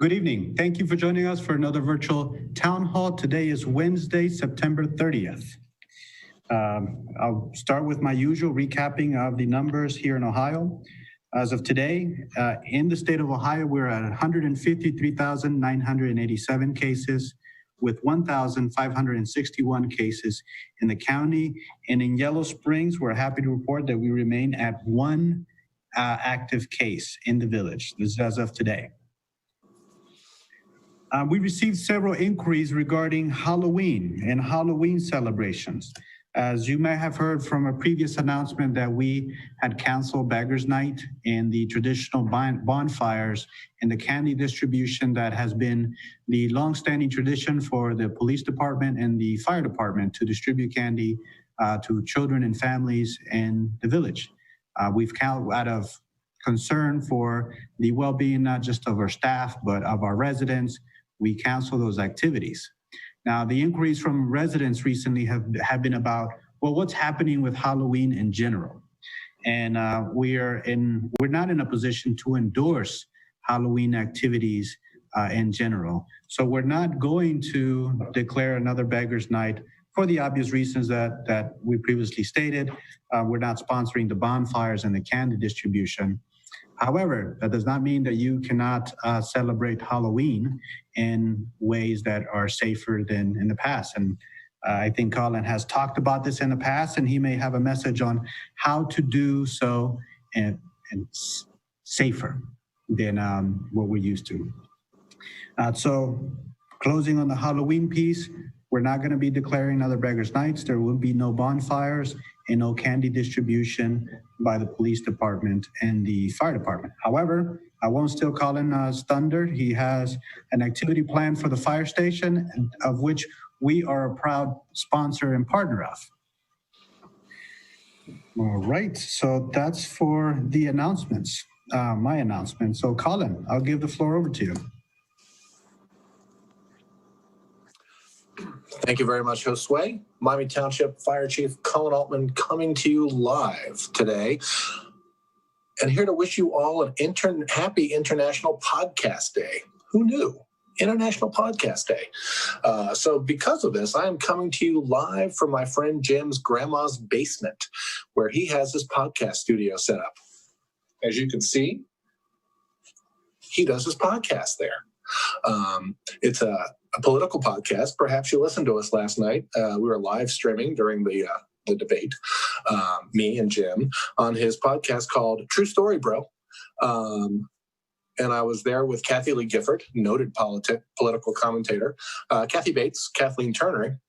Good evening. Thank you for joining us for another virtual town hall. Today is Wednesday, September 30th. I'll start with my usual recapping of the numbers here in Ohio. As of today, in the state of Ohio, we're at 153,987 cases with 1,561 cases in the county. And in Yellow Springs, we're happy to report that we remain at one active case in the village. This is as of today. We received several inquiries regarding Halloween and Halloween celebrations. As you may have heard from a previous announcement that we had canceled Beggars Night and the traditional bonfires and the candy distribution that has been the longstanding tradition for the police department and the fire department to distribute candy to children and families in the village. We've out of concern for the well-being not just of our staff, but of our residents, we cancel those activities. Now, the inquiries from residents recently have been about, well, what's happening with Halloween in general? And we're not in a position to endorse Halloween activities in general. So we're not going to declare another Beggars Night for the obvious reasons that we previously stated. We're not sponsoring the bonfires and the candy distribution. However, that does not mean that you cannot celebrate Halloween in ways that are safer than in the past. And I think Colin has talked about this in the past, and he may have a message on how to do so and safer than what we're used to. So closing on the Halloween piece, we're not going to be declaring other Beggars Nights. There will be no bonfires and no candy distribution by the police department and the fire department. However, I won't steal Colin's thunder. He has an activity plan for the fire station, of which we are a proud sponsor and partner of. All right, so that's for the announcements, my announcement. So Colin, I'll give the floor over to you. Thank you very much, Josue. Miami Township Fire Chief Colin Altman coming to you live today. And here to wish you all an happy International Podcast Day. Who knew? International Podcast Day. So because of this, I am coming to you live from my friend Jim's grandma's basement, where he has his podcast studio set up. As you can see, he does his podcast there. It's a political podcast. Perhaps you listened to us last night. We were live streaming during the debate, me and Jim, on his podcast called True Story, Bro. And I was there with Kathy Lee Gifford, noted political commentator, Kathy Bates, Kathleen Turner,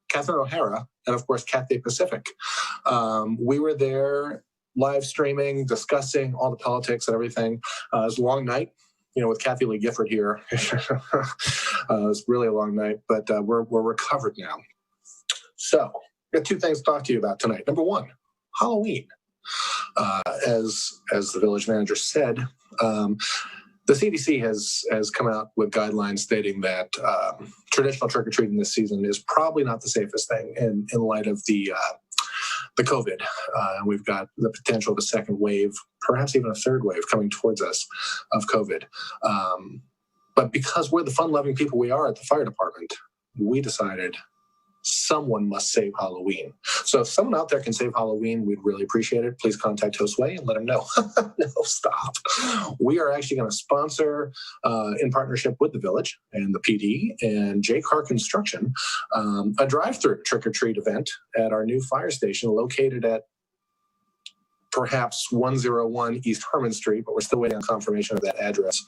Catherine O'Hara, and of course, Cathay Pacific. We were there live streaming, discussing all the politics and everything. It was a long night. With Kathy Lee Gifford here, it was really a long night, but we're recovered now. So, got two things to talk to you about tonight. Number one, Halloween. As the village manager said, the CDC has come out with guidelines stating that traditional trick-or-treating this season is probably not the safest thing in light of the COVID. We've got the potential of a second wave, perhaps even a third wave coming towards us of COVID. But because we're the fun-loving people we are at the fire department, we decided someone must save Halloween. So if someone out there can save Halloween, we'd really appreciate it. Please contact Josue and let him know. No, stop. We are actually going to sponsor, in partnership with the village and the PD and J. Carr Construction, a drive-through trick-or-treat event at our new fire station located at perhaps 101 East Herman Street, but we're still waiting on confirmation of that address.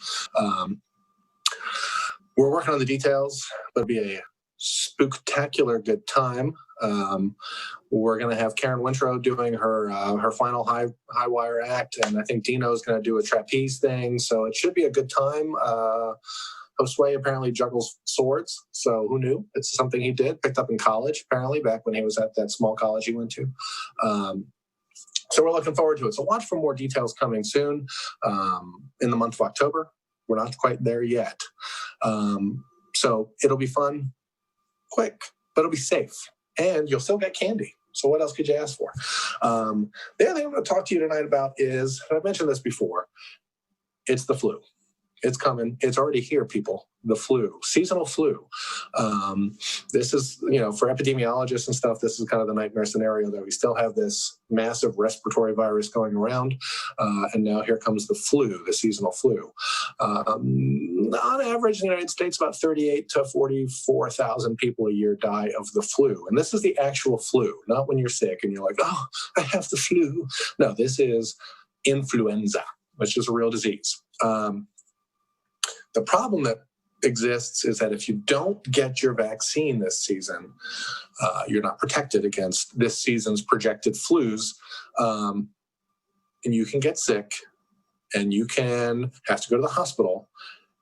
We're working on the details, but it'll be a spooktacular good time. We're going to have Karen Wintrow doing her final high wire act, and I think Dino's going to do a trapeze thing, so it should be a good time. Josue apparently juggles swords, so who knew? It's something he picked up in college, apparently, back when he was at that small college he went to. So we're looking forward to it. So watch for more details coming soon in the month of October. We're not quite there yet. So it'll be fun, quick, but it'll be safe. And you'll still get candy. So what else could you ask for? The other thing I'm going to talk to you tonight about is, and I've mentioned this before, it's the flu. It's coming. It's already here, people. The flu, seasonal flu. This is, for epidemiologists and stuff, this is kind of the nightmare scenario that we still have this massive respiratory virus going around. And now here comes the flu, the seasonal flu. On average, in the United States, about 38 to 44,000 people a year die of the flu. And this is the actual flu, not when you're sick and you're like, oh, I have the flu. No, this is influenza, which is a real disease. The problem that exists is that if you don't get your vaccine this season, you're not protected against this season's projected flus, and you can get sick, and you can have to go to the hospital,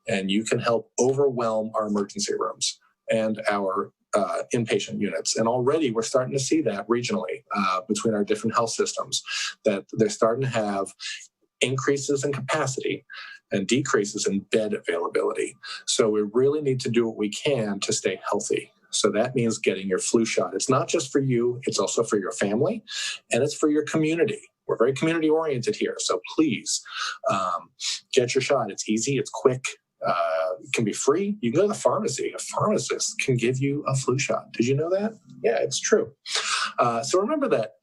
and you can help overwhelm our emergency rooms and our inpatient units. And already we're starting to see that regionally between our different health systems, that they're starting to have increases in capacity and decreases in bed availability. So we really need to do what we can to stay healthy. So that means getting your flu shot. It's not just for you, it's also for your family, and it's for your community. We're very community oriented here. So please get your shot. It's easy, it's quick, it can be free. You can go to the pharmacy. A pharmacist can give you a flu shot. Did you know that? Yeah, it's true. So remember that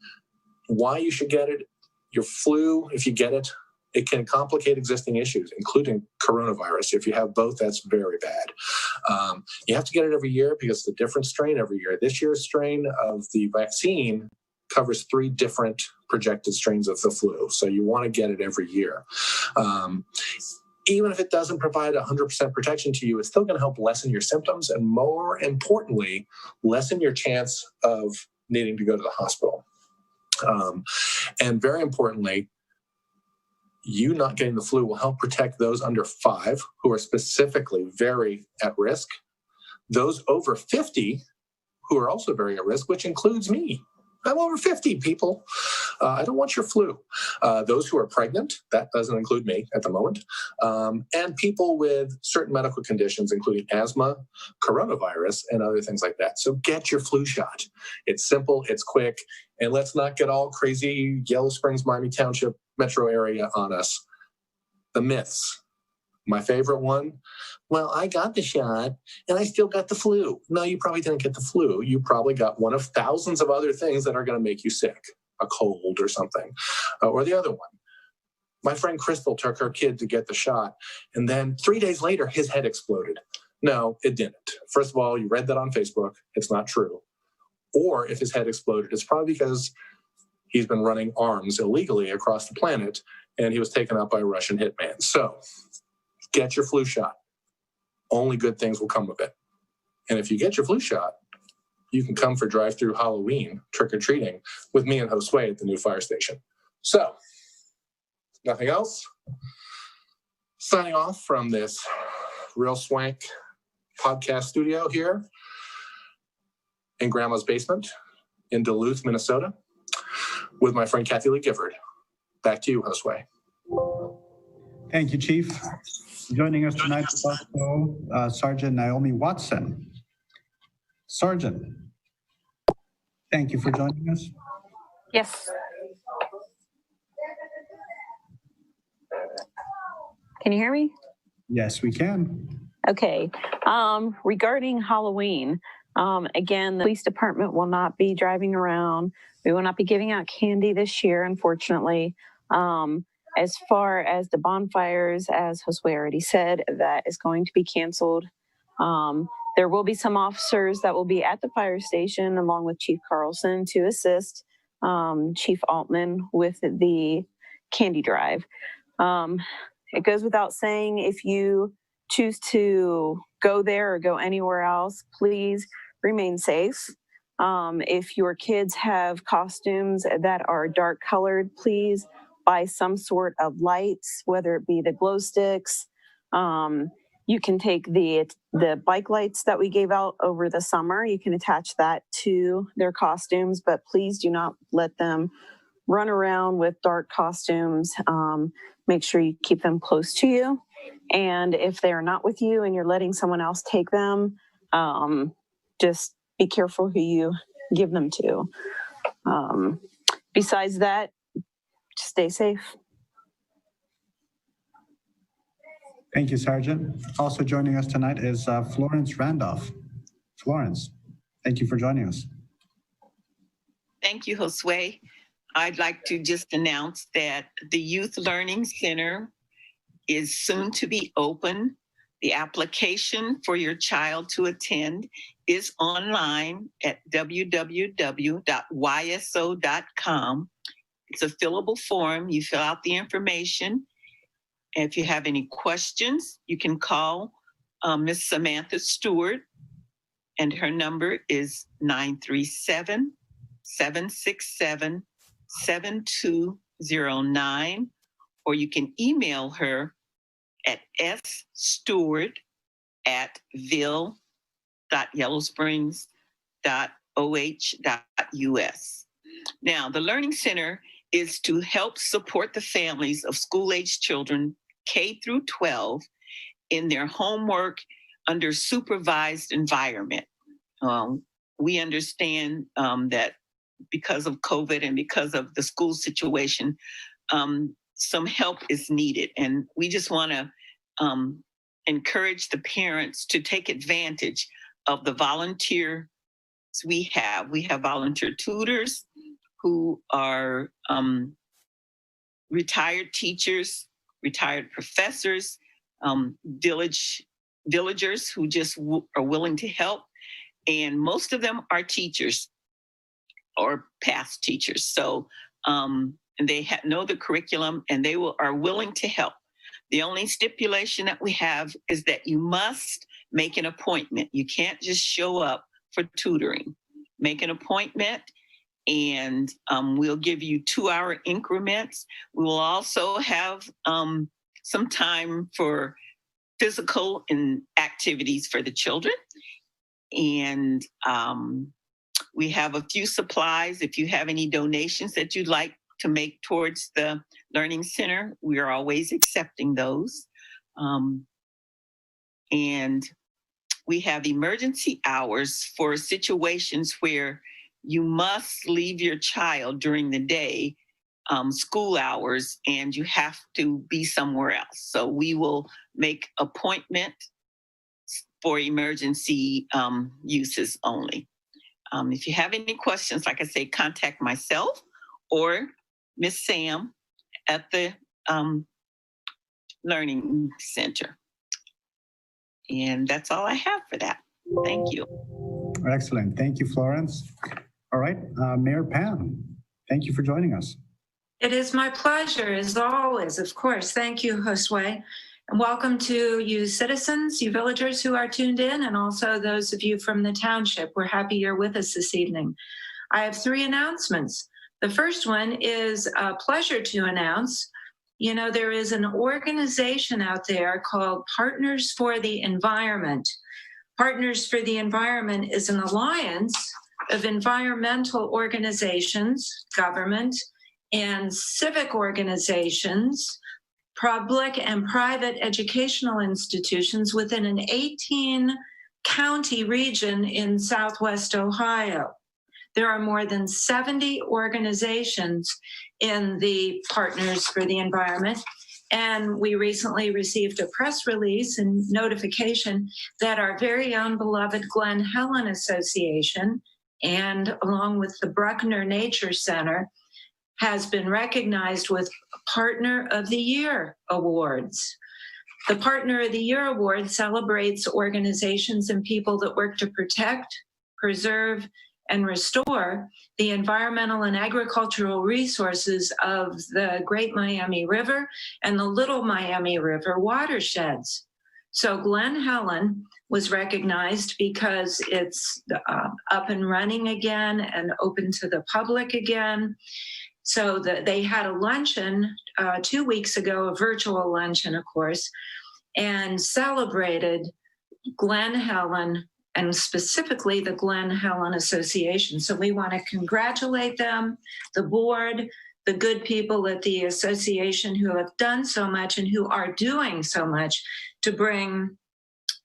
why you should get it. Your flu, if you get it, it can complicate existing issues, including coronavirus. If you have both, that's very bad. You have to get it every year because it's a different strain every year. This year's strain of the vaccine covers 3 different projected strains of the flu. So you want to get it every year. Even if it doesn't provide 100% protection to you, it's still going to help lessen your symptoms and, more importantly, lessen your chance of needing to go to the hospital. And very importantly, you not getting the flu will help protect those under 5 who are specifically very at risk, those over 50 who are also very at risk, which includes me. I'm over 50, people. I don't want your flu. Those who are pregnant, that doesn't include me at the moment, and people with certain medical conditions, including asthma, coronavirus, and other things like that. So get your flu shot. It's simple, it's quick, and let's not get all crazy Yellow Springs, Miami Township metro area on us. The myths. My favorite one, well, I got the shot and I still got the flu. No, you probably didn't get the flu. You probably got one of thousands of other things that are going to make you sick, a cold or something. Or the other one. My friend Crystal took her kid to get the shot, and then 3 days later, his head exploded. No, it didn't. First of all, you read that on Facebook. It's not true. Or if his head exploded, it's probably because he's been running arms illegally across the planet, and he was taken out by a Russian hitman. So get your flu shot. Only good things will come of it. And if you get your flu shot, you can come for drive-through Halloween trick-or-treating with me and Josue at the new fire station. So, nothing else? Signing off from this real swank podcast studio here in Grandma's basement in Duluth, Minnesota, with my friend Kathy Lee Gifford. Back to you, Josue. Thank you, Chief. Joining us tonight is also Sergeant Naomi Watson. Sergeant, thank you for joining us. Yes. Can you hear me? Yes, we can. Okay. Regarding Halloween, again, the police department will not be driving around. We will not be giving out candy this year, unfortunately. As far as the bonfires, as Josue already said, that is going to be canceled. There will be some officers that will be at the fire station along with Chief Carlson to assist Chief Altman with the candy drive. It goes without saying, if you choose to go there or go anywhere else, please remain safe. If your kids have costumes that are dark colored, please buy some sort of lights, whether it be the glow sticks. You can take the bike lights that we gave out over the summer. You can attach that to their costumes, but please do not let them run around with dark costumes. Make sure you keep them close to you. And if they're not with you and you're letting someone else take them, just be careful who you give them to. Besides that, stay safe. Thank you, Sergeant. Also joining us tonight is Florence Randolph. Florence, thank you for joining us. Thank you, Josue. I'd like to just announce that the Youth Learning Center is soon to be open. The application for your child to attend is online at www.yso.com. It's a fillable form. You fill out the information. If you have any questions, you can call Miss Samantha Stewart, and her number is 937-767-7209, or you can email her at sstewart@yellowsprings.oh.us. Now, the Learning Center is to help support the families of school-age children K through 12 in their homework under supervised environment. We understand that because of COVID and because of the school situation, some help is needed. And we just want to encourage the parents to take advantage of the volunteers we have. We have volunteer tutors who are retired teachers, retired professors, villagers who just are willing to help. And most of them are teachers or past teachers. So they know the curriculum and they are willing to help. The only stipulation that we have is that you must make an appointment. You can't just show up for tutoring. Make an appointment, and we'll give you 2-hour increments. We will also have some time for physical and activities for the children. And we have a few supplies. If you have any donations that you'd like to make towards the Learning Center, we are always accepting those. And we have emergency hours for situations where you must leave your child during the day, school hours, and you have to be somewhere else. So we will make appointment for emergency uses only. If you have any questions, like I say, contact myself or Miss Sam at the Learning Center. And that's all I have for that. Thank you. Excellent. Thank you, Florence. All right, Mayor Pam, thank you for joining us. It is my pleasure, as always, of course. Thank you, Josue. And welcome to you citizens, you villagers who are tuned in, and also those of you from the township. We're happy you're with us this evening. I have 3 announcements. The first one is a pleasure to announce. You know, there is an organization out there called Partners for the Environment. Partners for the Environment is an alliance of environmental organizations, government, and civic organizations, public and private educational institutions within an 18-county region in Southwest Ohio. There are more than 70 organizations in the Partners for the Environment, and we recently received a press release and notification that our very own beloved Glen Helen Association, and along with the Bruckner Nature Center, has been recognized with Partner of the Year awards. The Partner of the Year award celebrates organizations and people that work to protect, preserve, and restore the environmental and agricultural resources of the Great Miami River and the Little Miami River watersheds. So Glen Helen was recognized because it's up and running again and open to the public again. So they had a luncheon 2 weeks ago, a virtual luncheon, of course, and celebrated Glen Helen and specifically the Glen Helen Association. So we want to congratulate them, the board, the good people at the association who have done so much and who are doing so much to bring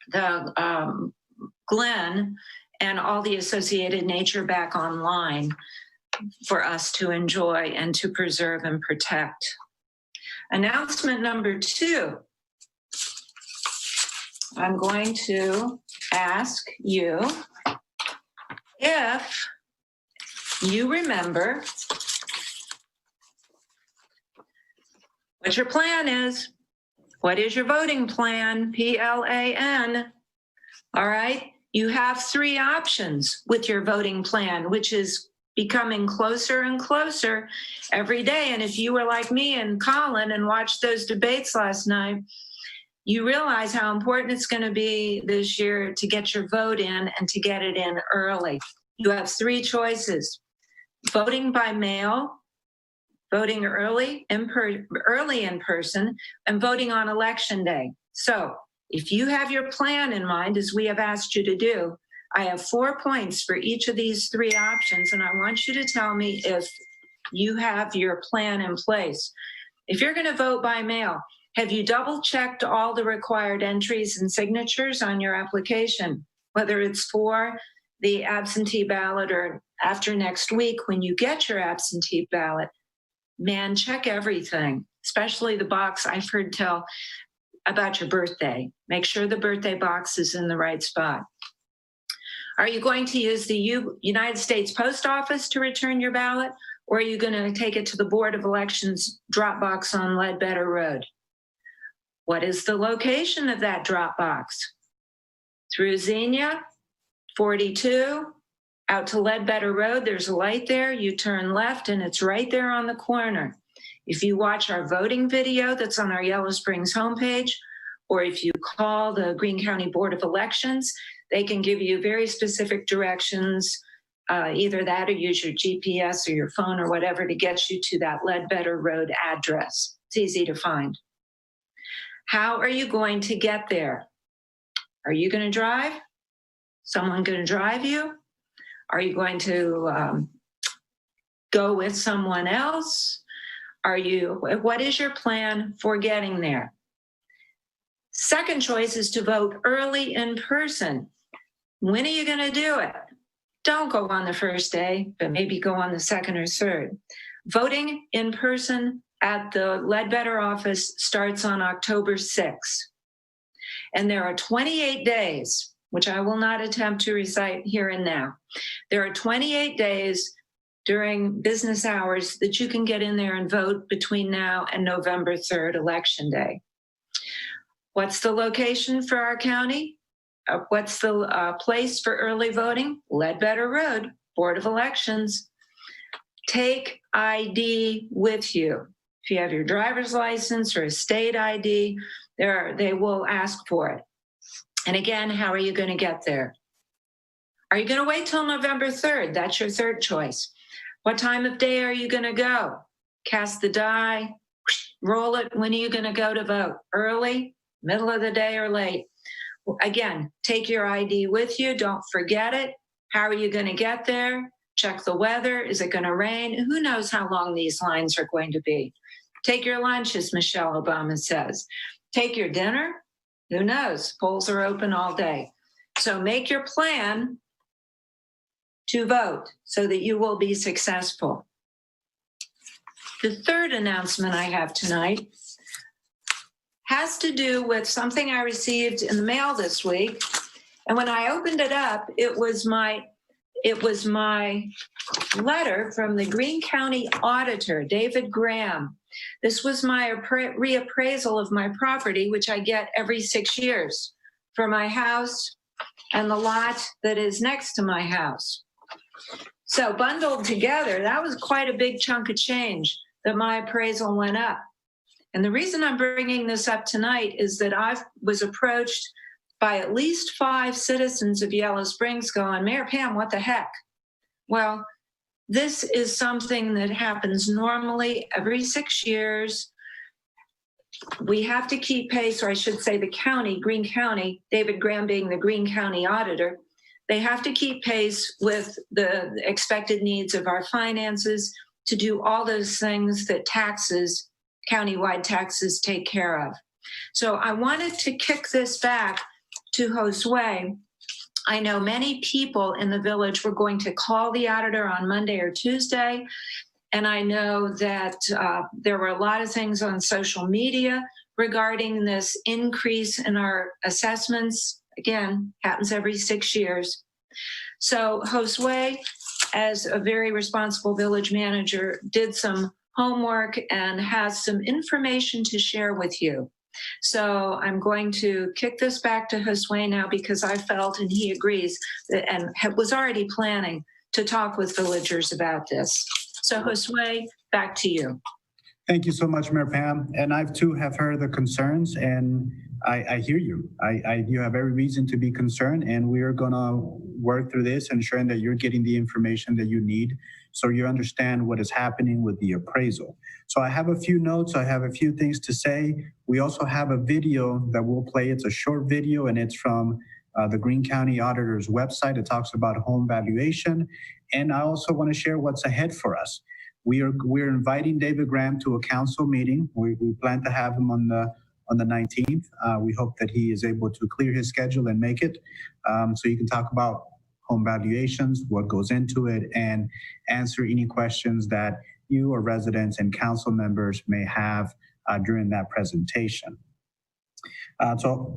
the Glen and all the associated nature back online for us to enjoy and to preserve and protect. Announcement number 2. I'm going to ask you if you remember what your plan is. What is your voting plan? PLAN. All right. You have three options with your voting plan, which is becoming closer and closer every day. And if you were like me and Colin and watched those debates last night, you realize how important it's going to be this year to get your vote in and to get it in early. You have three choices: voting by mail, voting early in person, and voting on election day. So if you have your plan in mind, as we have asked you to do, I have 4 points for each of these three options, and I want you to tell me if you have your plan in place. If you're going to vote by mail, have you double checked all the required entries and signatures on your application, whether it's for the absentee ballot or after next week when you get your absentee ballot? Man, check everything, especially the box I've heard tell about your birthday. Make sure the birthday box is in the right spot. Are you going to use the United States Post Office to return your ballot, or are you going to take it to the Board of Elections drop box on Ledbetter Road? What is the location of that drop box? Through Xenia, 42, out to Ledbetter Road, there's a light there. You turn left and it's right there on the corner. If you watch our voting video that's on our Yellow Springs homepage, or if you call the Greene County Board of Elections, they can give you very specific directions, either that or use your GPS or your phone or whatever to get you to that Ledbetter Road address. It's easy to find. How are you going to get there? Are you going to drive? Someone going to drive you? Are you going to go with someone else? What is your plan for getting there? Second choice is to vote early in person. When are you going to do it? Don't go on the first day, but maybe go on the second or third. Voting in person at the Ledbetter office starts on October 6th. And there are 28 days, which I will not attempt to recite here and now. There are 28 days during business hours that you can get in there and vote between now and November 3rd, Election Day. What's the location for our county? What's the place for early voting? Ledbetter Road, Board of Elections. Take ID with you. If you have your driver's license or a state ID, they will ask for it. And again, how are you going to get there? Are you going to wait till November 3rd? That's your third choice. What time of day are you going to go? Cast the die, roll it. When are you going to go to vote? Early, middle of the day, or late? Again, take your ID with you. Don't forget it. How are you going to get there? Check the weather. Is it going to rain? Who knows how long these lines are going to be? Take your lunch, as Michelle Obama says. Take your dinner. Who knows? Polls are open all day. So make your plan to vote so that you will be successful. The third announcement I have tonight has to do with something I received in the mail this week. And when I opened it up, it was my letter from the Greene County Auditor, David Graham. This was my reappraisal of my property, which I get every 6 years for my house and the lot that is next to my house. So bundled together, that was quite a big chunk of change that my appraisal went up. And the reason I'm bringing this up tonight is that I was approached by at least 5 citizens of Yellow Springs going, Mayor Pam, what the heck? Well, this is something that happens normally every 6 years. We have to keep pace, or I should say the county, Greene County, David Graham being the Greene County Auditor, they have to keep pace with the expected needs of our finances to do all those things that taxes, countywide taxes, take care of. So I wanted to kick this back to Josue. I know many people in the village were going to call the auditor on Monday or Tuesday. And I know that there were a lot of things on social media regarding this increase in our assessments. Again, happens every 6 years. So Josue, as a very responsible village manager, did some homework and has some information to share with you. So I'm going to kick this back to Josue now because I felt, and he agrees, that, and was already planning to talk with villagers about this. So Josue, back to you. Thank you so much, Mayor Pam. And I too have heard the concerns, and I hear you. You have every reason to be concerned, and we are going to work through this, ensuring that you're getting the information that you need so you understand what is happening with the appraisal. So I have a few notes. I have a few things to say. We also have a video that we'll play. It's a short video, and it's from the Greene County Auditor's website. It talks about home valuation. And I also want to share what's ahead for us. We're inviting David Graham to a council meeting. We plan to have him on the 19th. We hope that he is able to clear his schedule and make it, so you can talk about home valuations, what goes into it, and answer any questions that you or residents and council members may have during that presentation. So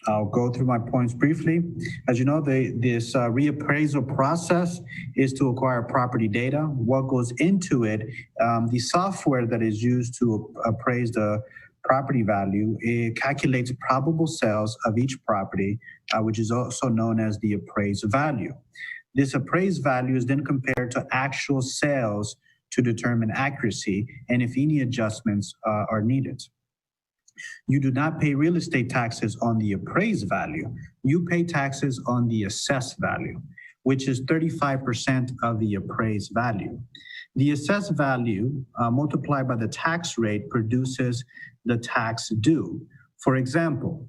I'll go through my points briefly. As you know, this reappraisal process is to acquire property data. What goes into it, the software that is used to appraise the property value, it calculates probable sales of each property, which is also known as the appraised value. This appraised value is then compared to actual sales to determine accuracy and if any adjustments are needed. You do not pay real estate taxes on the appraised value. You pay taxes on the assessed value, which is 35% of the appraised value. The assessed value multiplied by the tax rate produces the tax due. For example,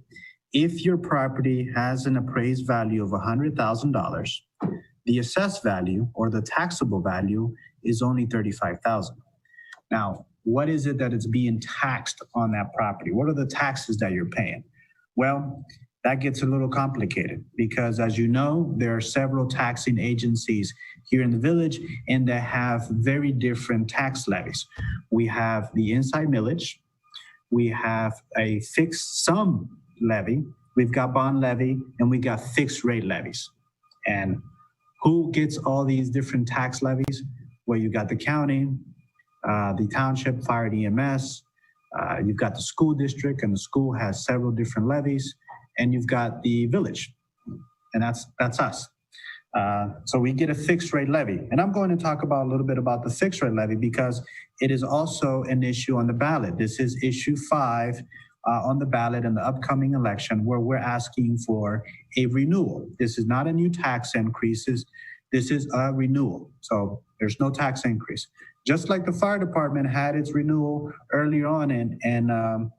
if your property has an appraised value of $100,000, the assessed value or the taxable value is only $35,000. Now, what is it that is being taxed on that property? What are the taxes that you're paying? Well, that gets a little complicated because, as you know, there are several taxing agencies here in the village and they have very different tax levies. We have the inside millage, we have a fixed sum levy, we've got bond levy, and we got fixed rate levies. And who gets all these different tax levies? Well, you got the county, the township, fire and EMS, you've got the school district, and the school has several different levies, and you've got the village, and that's us. So we get a fixed rate levy. And I'm going to talk about a little bit about the fixed rate levy because it is also an issue on the ballot. This is issue 5 on the ballot in the upcoming election where we're asking for a renewal. This is not a new tax increase. This is a renewal. So there's no tax increase. Just like the fire department had its renewal earlier on, and I'm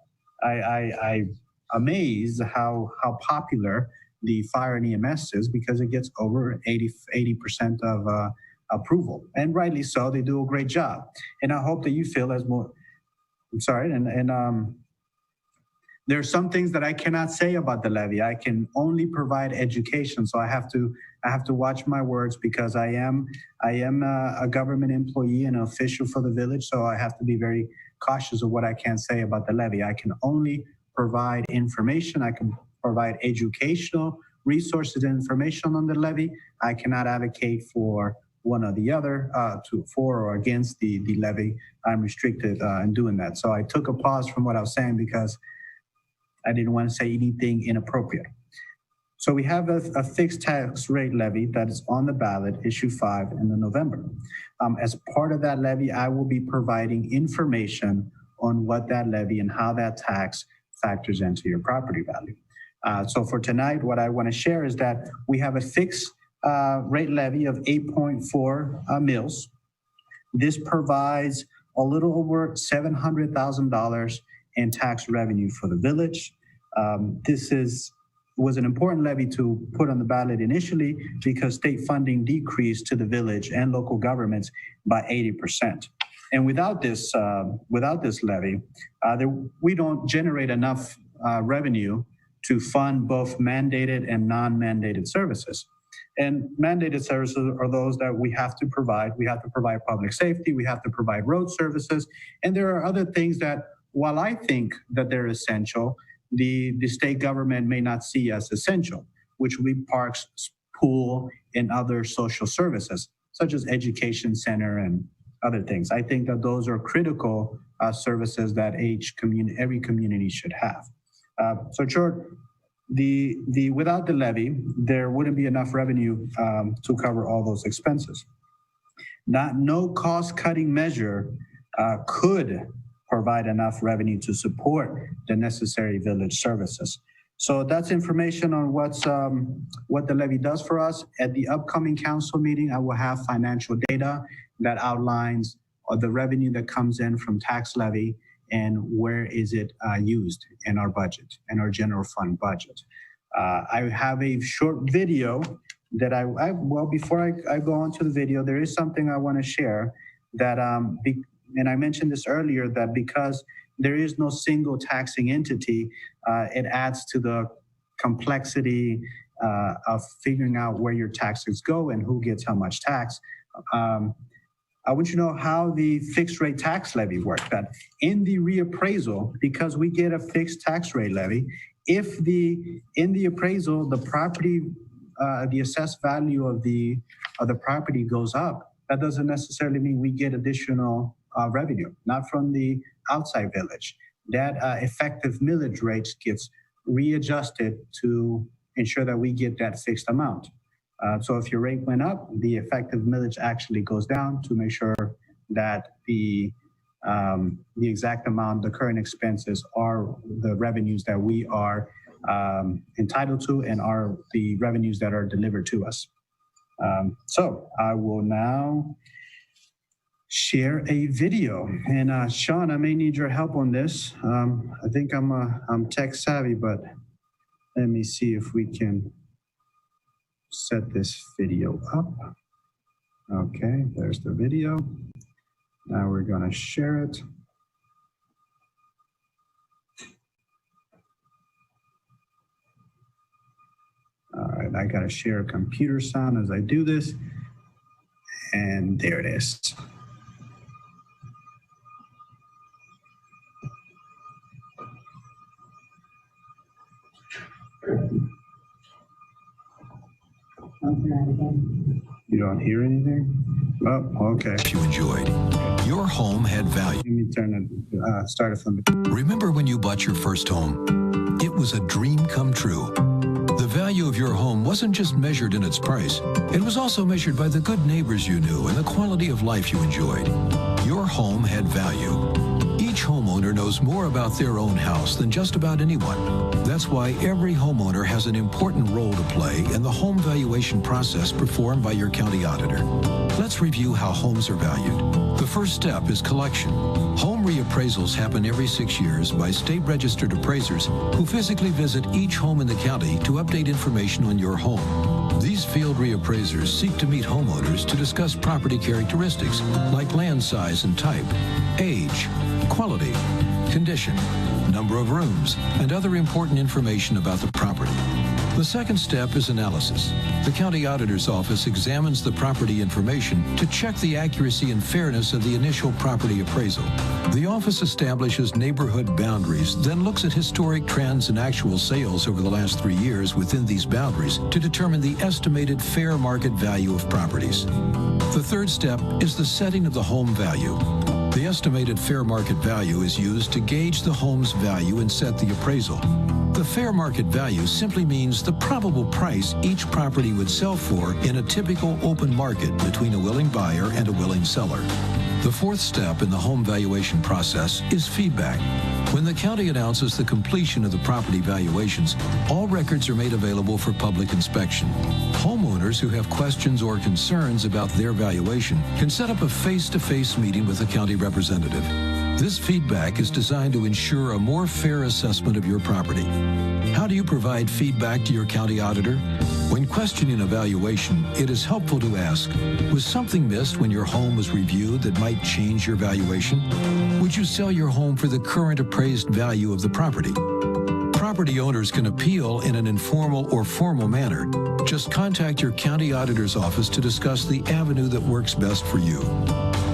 amazed how popular the fire and EMS is because it gets over 80% of approval, and rightly so. They do a great job, and I hope that you feel as more. I'm sorry, and there are some things that I cannot say about the levy. I can only provide education, so I have to watch my words because I am a government employee and an official for the village, so I have to be very cautious of what I can say about the levy. I can only provide information. I can provide educational resources and information on the levy. I cannot advocate for one or the other, for or against the levy. I'm restricted in doing that. So I took a pause from what I was saying because I didn't want to say anything inappropriate. So we have a fixed tax rate levy that is on the ballot, issue 5 in the November. As part of that levy, I will be providing information on what that levy and how that tax factors into your property value. So for tonight, what I want to share is that we have a fixed rate levy of 8.4 mils. This provides a little over $700,000 in tax revenue for the village. This was an important levy to put on the ballot initially because state funding decreased to the village and local governments by 80%. And without this levy, we don't generate enough revenue to fund both mandated and non-mandated services. And mandated services are those that we have to provide. We have to provide public safety, we have to provide road services, and there are other things that while I think that they're essential, the state government may not see as essential, which would be parks, pool, and other social services, such as education center and other things. I think that those are critical services that every community should have. So short, without the levy, there wouldn't be enough revenue to cover all those expenses. No cost-cutting measure could provide enough revenue to support the necessary village services. So that's information on what the levy does for us. At the upcoming council meeting, I will have financial data that outlines the revenue that comes in from tax levy and where is it used in our budget, in our general fund budget. I have a short video that before I go on to the video, there is something I want to share that, and I mentioned this earlier, that because there is no single taxing entity, it adds to the complexity of figuring out where your taxes go and who gets how much tax. I want you to know how the fixed rate tax levy works. That in the reappraisal, because we get a fixed tax rate levy, if in the appraisal the property, the assessed value of the property goes up, that doesn't necessarily mean we get additional revenue, not from the outside village. That effective millage rate gets readjusted to ensure that we get that fixed amount. So if your rate went up, the effective millage actually goes down to make sure that the exact amount, the current expenses are the revenues that we are entitled to and are the revenues that are delivered to us. So I will now share a video. And Sean, I may need your help on this. I think I'm tech savvy, but let me see if we can set this video up. Okay, there's the video. Now we're gonna share it. All right, I gotta share computer sound as I do this. And there it is. You don't hear anything? Oh, okay. You enjoyed. Your home had value. Let me start it from the... Remember when you bought your first home? It was a dream come true. The value of your home wasn't just measured in its price. It was also measured by the good neighbors you knew and the quality of life you enjoyed. Your home had value. Each homeowner knows more about their own house than just about anyone. That's why every homeowner has an important role to play in the home valuation process performed by your county auditor. Let's review how homes are valued. The first step is collection. Home reappraisals happen every 6 years by state-registered appraisers who physically visit each home in the county to update information on your home. These field reappraisers seek to meet homeowners to discuss property characteristics like land size and type, age, quality, condition, number of rooms, and other important information about the property. The second step is analysis. The county auditor's office examines the property information to check the accuracy and fairness of the initial property appraisal. The office establishes neighborhood boundaries, then looks at historic trends and actual sales over the last 3 years within these boundaries to determine the estimated fair market value of properties. The third step is the setting of the home value. The estimated fair market value is used to gauge the home's value and set the appraisal. The fair market value simply means the probable price each property would sell for in a typical open market between a willing buyer and a willing seller. The fourth step in the home valuation process is feedback. When the county announces the completion of the property valuations, all records are made available for public inspection. Homeowners who have questions or concerns about their valuation can set up a face-to-face meeting with a county representative. This feedback is designed to ensure a more fair assessment of your property. How do you provide feedback to your county auditor? When questioning a valuation, it is helpful to ask, was something missed when your home was reviewed that might change your valuation? Would you sell your home for the current appraised value of the property? Property owners can appeal in an informal or formal manner. Just contact your county auditor's office to discuss the avenue that works best for you.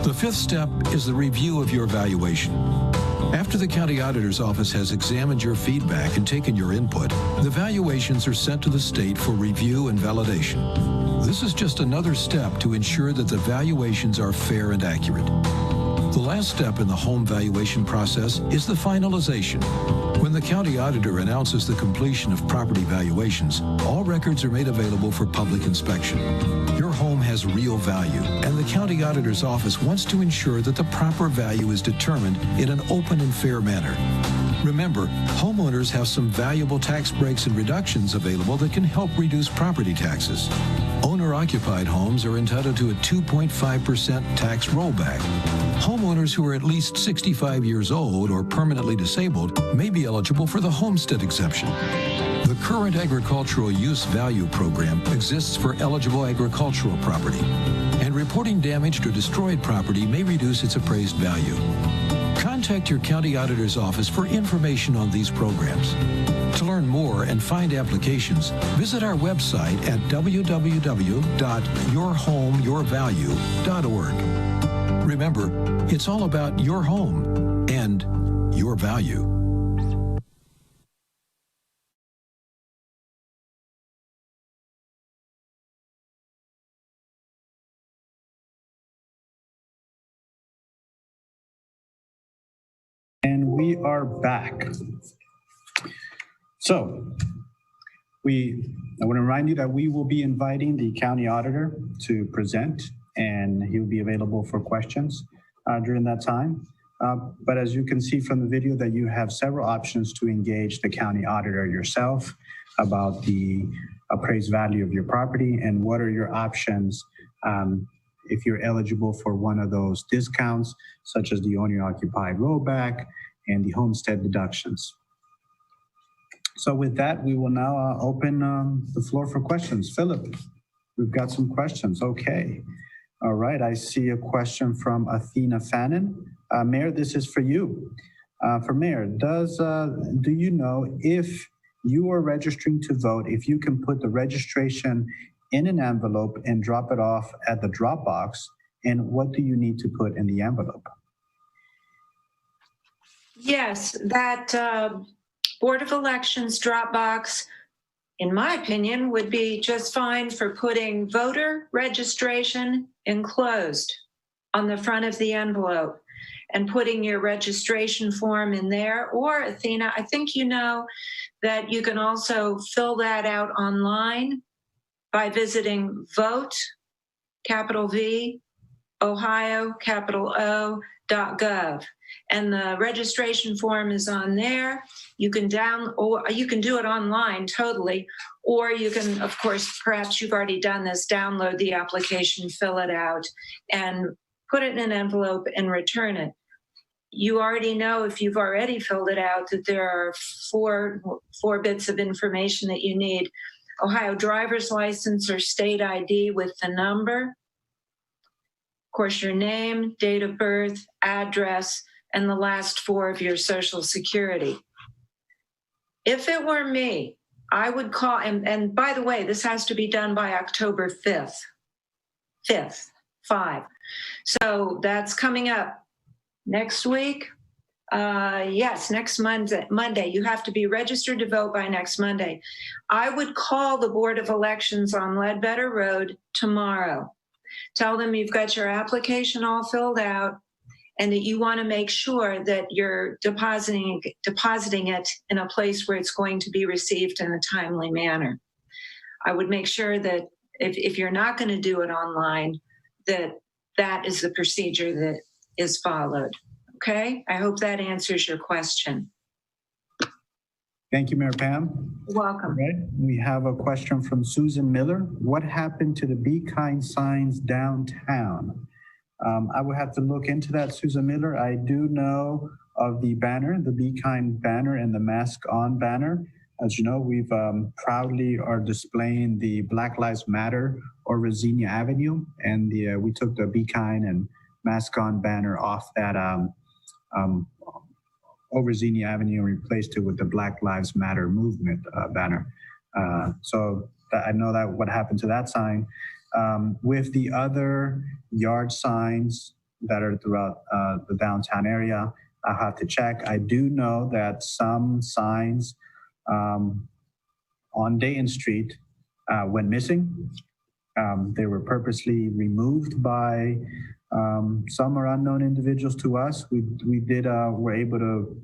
The fifth step is the review of your valuation. After the county auditor's office has examined your feedback and taken your input, the valuations are sent to the state for review and validation. This is just another step to ensure that the valuations are fair and accurate. The last step in the home valuation process is the finalization. When the county auditor announces the completion of property valuations, all records are made available for public inspection. Your home has real value, and the county auditor's office wants to ensure that the proper value is determined in an open and fair manner. Remember, homeowners have some valuable tax breaks and reductions available that can help reduce property taxes. Owner-occupied homes are entitled to a 2.5% tax rollback. Homeowners who are at least 65 years old or permanently disabled may be eligible for the homestead exemption. The current agricultural use value program exists for eligible agricultural property, and reporting damaged or destroyed property may reduce its appraised value. Contact your county auditor's office for information on these programs. To learn more and find applications, visit our website at www.yourhomeyourvalue.org. Remember, it's all about your home and your value. And we are back. So I want to remind you that we will be inviting the county auditor to present, and he'll be available for questions during that time. But as you can see from the video, that you have several options to engage the county auditor yourself about the appraised value of your property and what are your options if you're eligible for one of those discounts, such as the owner-occupied rollback and the homestead deductions. So with that, we will now open the floor for questions. Philip, we've got some questions. Okay. All right. I see a question from Athena Fannin. Mayor, this is for you. For Mayor, do you know if you are registering to vote, if you can put the registration in an envelope and drop it off at the drop box, and what do you need to put in the envelope? Yes, that Board of Elections drop box, in my opinion, would be just fine for putting voter registration enclosed on the front of the envelope and putting your registration form in there. Or, Athena, I think you know that you can also fill that out online by visiting vote, capital V, Ohio, capital O.gov. And the registration form is on there. You can or you can do it online totally, or you can, of course, perhaps you've already done this, download the application, fill it out, and put it in an envelope and return it. You already know, if you've already filled it out, that there are four bits of information that you need. Ohio driver's license or state ID with the number, of course, your name, date of birth, address, and the last four of your Social Security. If it were me, I would call, and by the way, this has to be done by October 5th. 5. So that's coming up next week. Yes, next Monday. You have to be registered to vote by next Monday. I would call the Board of Elections on Ledbetter Road tomorrow. Tell them you've got your application all filled out and that you want to make sure that you're depositing it in a place where it's going to be received in a timely manner. I would make sure that if you're not going to do it online, that is the procedure that is followed. Okay? I hope that answers your question. Thank you, Mayor Pam. You're welcome. All right. We have a question from Susan Miller. What happened to the Be Kind signs downtown? I would have to look into that, Susan Miller. I do know of the banner, the Be Kind banner and the Mask On banner. As you know, we've proudly are displaying the Black Lives Matter or Rosenia Avenue, and we took the Be Kind and Mask On banner off that over Xenia Avenue and replaced it with the Black Lives Matter movement banner. So I know that what happened to that sign. With the other yard signs that are throughout the downtown area, I'll have to check. I do know that some signs on Dayton Street went missing. They were purposely removed by some are unknown individuals to us. We were able to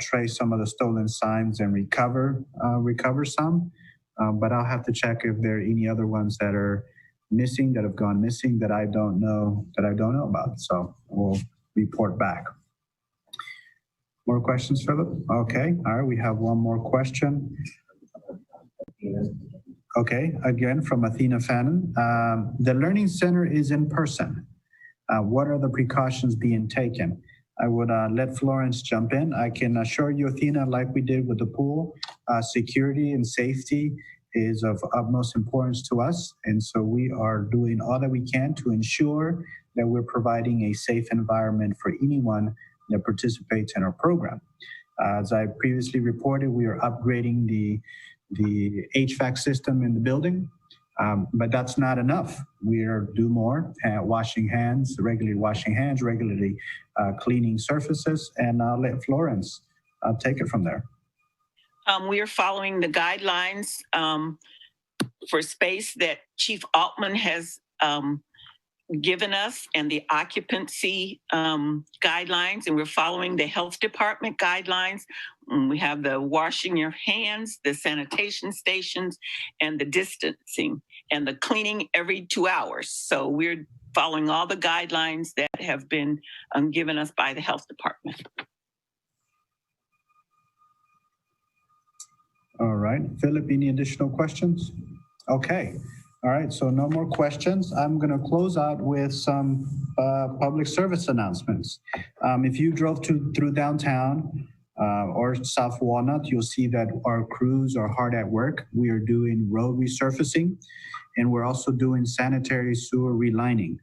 trace some of the stolen signs and recover some. But I'll have to check if there are any other ones that are missing, that have gone missing, that I don't know about. So we'll report back. More questions, Philip? Okay. All right. We have one more question. Okay. Again, from Athena Fannin. The Learning Center is in person. What are the precautions being taken? I would let Florence jump in. I can assure you, Athena, like we did with the pool, security and safety is of utmost importance to us. And so we are doing all that we can to ensure that we're providing a safe environment for anyone that participates in our program. As I previously reported, we are upgrading the HVAC system in the building. But that's not enough. We are do more, regularly washing hands, regularly cleaning surfaces, and I'll let Florence take it from there. We are following the guidelines for space that Chief Altman has given us and the occupancy guidelines, and we're following the health department guidelines. We have the washing your hands, the sanitation stations, and the distancing, and the cleaning every 2 hours. So we're following all the guidelines that have been given us by the health department. All right, Philip, any additional questions? Okay. All right, so no more questions. I'm going to close out with some public service announcements. If you drove through downtown or South Walnut, you'll see that our crews are hard at work. We are doing road resurfacing, and we're also doing sanitary sewer relining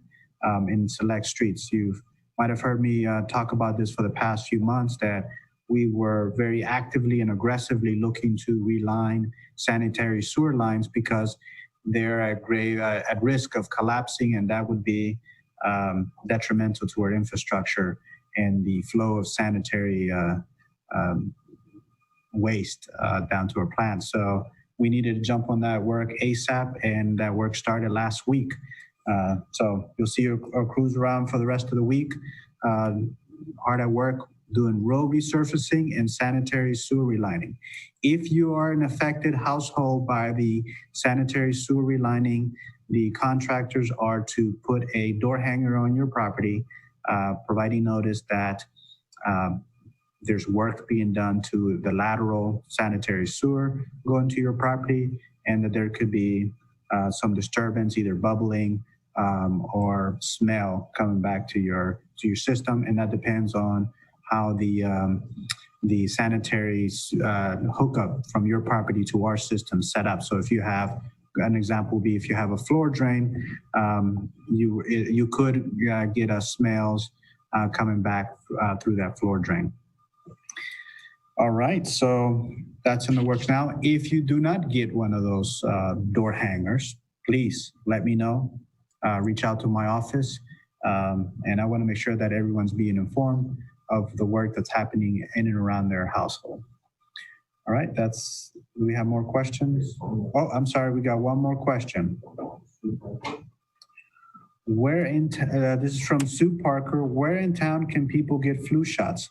in select streets. You might have heard me talk about this for the past few months, that we were very actively and aggressively looking to reline sanitary sewer lines because they're at risk of collapsing, and that would be detrimental to our infrastructure and the flow of sanitary waste down to our plants. So we needed to jump on that work ASAP, and that work started last week. So you'll see our crews around for the rest of the week, hard at work doing road resurfacing and sanitary sewer relining. If you are an affected household by the sanitary sewer relining, the contractors are to put a door hanger on your property, providing notice that there's work being done to the lateral sanitary sewer going to your property, and that there could be some disturbance, either bubbling or smell coming back to your system, and that depends on how the sanitary hookup from your property to our system set up. So if you have, an example would be if you have a floor drain, you could get smells coming back through that floor drain. All right, so that's in the works now. If you do not get one of those door hangers, please let me know. Reach out to my office, and I want to make sure that everyone's being informed of the work that's happening in and around their household. All right, do we have more questions? Oh, I'm sorry, we got one more question. This is from Sue Parker. Where in town can people get flu shots?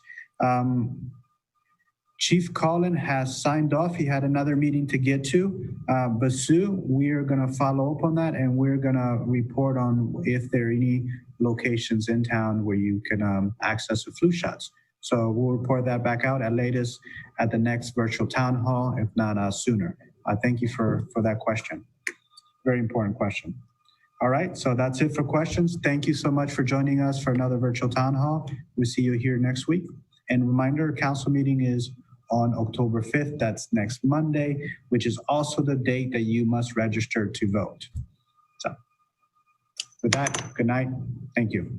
Chief Collin has signed off. He had another meeting to get to. But Sue, we are going to follow up on that, and we're going to report on if there are any locations in town where you can access the flu shots. So we'll report that back out at latest at the next virtual town hall, if not sooner. Thank you for that question. Very important question. All right, so that's it for questions. Thank you so much for joining us for another virtual town hall. We'll see you here next week. And reminder, council meeting is on October 5th. That's next Monday, which is also the date that you must register to vote. So with that, good night. Thank you.